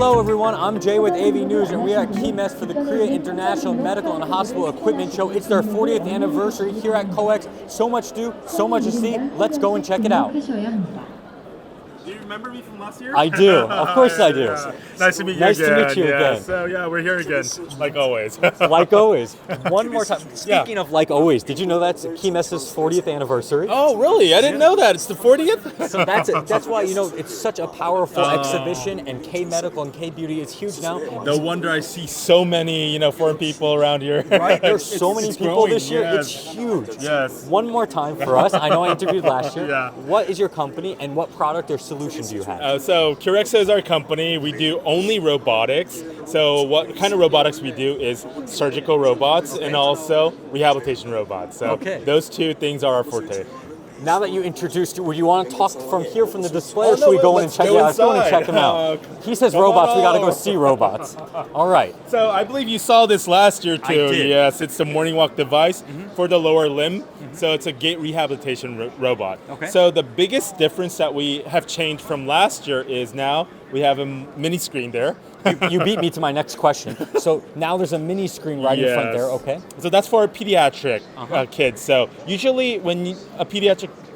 Hello everyone, I'm Jay with AV News and we are at CUVIS for the Korea International Medical and Hospital Equipment Show. It's their 40th anniversary here at COEX. So much to do, so much to see. Let's go and check it out. Do you remember me from last year? I do, of course I do. Yeah. Nice to meet you Nice again. to meet you again. So yeah, we're here again, like always. Like always. One more time. Speaking of like always, did you know that's CUVIS' 40th anniversary? Oh really? I didn't know that. It's the 40th? So that's why, you know, it's such a powerful exhibition, and K-Medical and K-Beauty is huge now. No wonder I see so many, foreign people around here. Right? There's so many people growing, this year. yes. It's huge. Yes. One more time for us. I know I interviewed last year. Yeah. What is your company and what product or solution do you have? So CUREXO is our company. We do only robotics. So what kind of robotics we do is surgical robots and also rehabilitation robots. So those two things are our forte. Now that you introduced, would you want to talk from here from the display, or should we go in and check? Yeah, let's go in and check them out. He says robots. We got to go see robots. All right. So I believe you saw this last year too. I did. Yes, it's the moninwoke device for the lower limb. So it's a gait rehabilitation robot. Okay. So the biggest difference that we have changed from last year is now we have a mini screen there. You beat me to my next question. So now there's a mini screen right in front there. Okay. So that's for pediatric kids. So usually when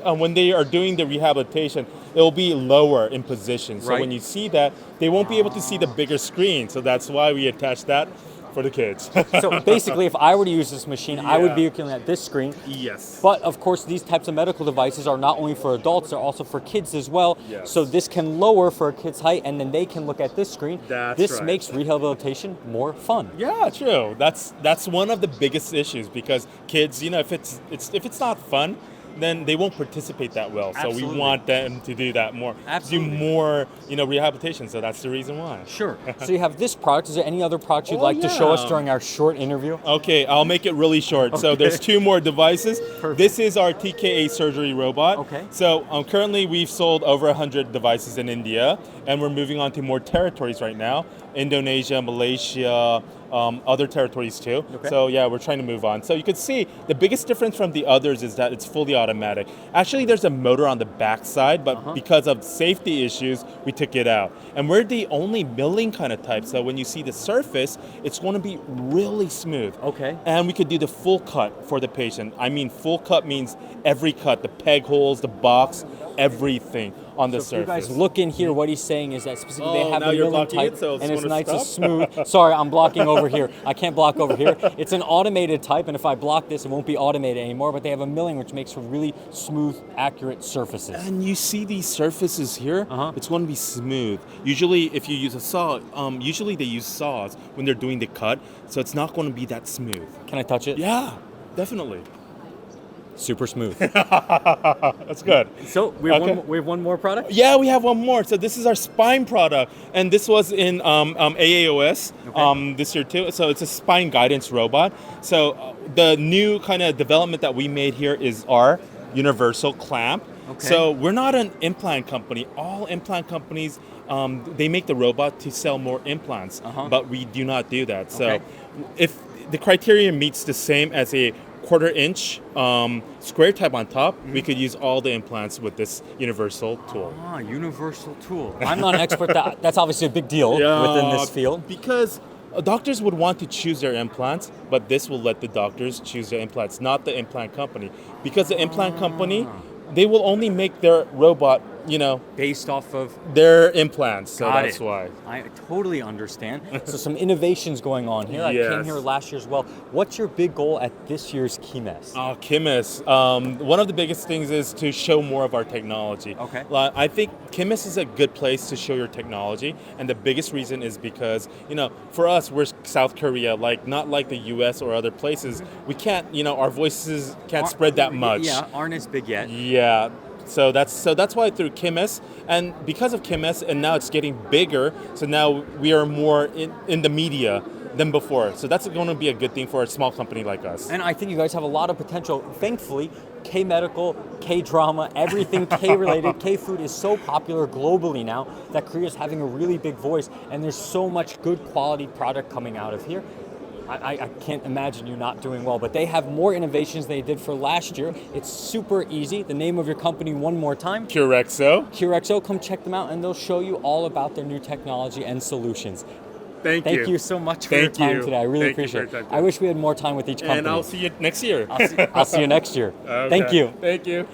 when they are doing the rehabilitation, it will be lower in position. So when you see that, they won't be able to see the bigger screen. So that's why we attach that for the kids. So basically, if I were to use this machine, I would be looking at this screen. Yes. But of course, these types of medical devices are not only for adults, they're also for kids as well. Yes. So this can lower for a kid's height, and then they can look at this screen. This right. makes rehabilitation more fun. Yeah, true. That's one of the biggest issues because kids, if it's not fun, then they won't participate that well. Absolutely. So we want them to do that more. Absolutely. Do more, rehabilitation. So that's the reason why. Sure. So you have this product. Is there any other products you'd like to show us during our short interview? Okay, I'll make it really short. So there's two more devices. Perfect. This is our TKA surgery robot. Okay. So currently we've sold over 100 devices in India, and we're moving on to more territories right now. Indonesia, Malaysia, other territories too. Okay. So yeah, we're trying to move on. So you can see the biggest difference from the others is that it's fully automatic. Actually, there's a motor on the back side, but because of safety issues, we took it out. And we're the only milling kind of type. So when you see the surface, it's going to be really smooth. Okay. And we could do the full cut for the patient. I mean, full cut means every cut, the peg holes, the box, everything on the surface. If you guys look in here, what he's saying is that specifically they have now a you're milling blocking type, it, so it's and it's gonna nice and stop. smooth. Sorry, I'm blocking over here. I can't block over here. It's an automated type, and if I block this, it won't be automated anymore, but they have a milling, which makes for really smooth, accurate surfaces. And you see these surfaces here, it's going to be smooth. Usually, if you use a saw, usually they use saws when they're doing the cut, so it's not going to be that smooth. Can I touch it? Yeah, definitely. Super smooth. That's good. So we have one more product? Yeah, we have one more. So this is our spine product, and this was in AAOS this year too. So it's a spine guidance robot. So the new kind of development that we made here is our universal clamp. Okay. So we're not an implant company. All implant companies, they make the robot to sell more implants, but we do not do that. So if the criteria meets the same as a quarter-inch square type on top, we could use all the implants with this universal tool. Universal tool. I'm not an expert. That's obviously a big deal within this field. Because doctors would want to choose their implants, but this will let the doctors choose their implants, not the implant company. Because the implant company, they will only make their robot, based off of their implants. So Got that's it. why. I totally understand. So some innovations going on here. I Yes. came here last year as well. What's your big goal at this year's CUVIS? CUVIS. One of the biggest things is to show more of our technology. Okay. I think CUVIS is a good place to show your technology, and the biggest reason is because, for us, we're South Korea, not like the U.S. or other places. We can't, our voices can't spread that much. Yeah, aren't as big yet. Yeah. So that's why through CUVIS, and because of CUVIS, and now it's getting bigger, so now we are more in the media than before. So that's going to be a good thing for a small company like us. And I think you guys have a lot of potential. Thankfully, K-Medical, K-Drama, everything K-related, K-Food is so popular globally now that Korea is having a really big voice, and there's so much good quality product coming out of here. I can't imagine you not doing well, but they have more innovations than they did for last year. It's super easy. The name of your company one more time. CUREXO. CUREXO, come check them out and they'll show you all about their new technology and solutions. Thank you. Thank you so much for your time today. I really appreciate it. I wish we had more time with each company. And I'll see you next year. I'll see you next year. Okay. Thank you. Thank you.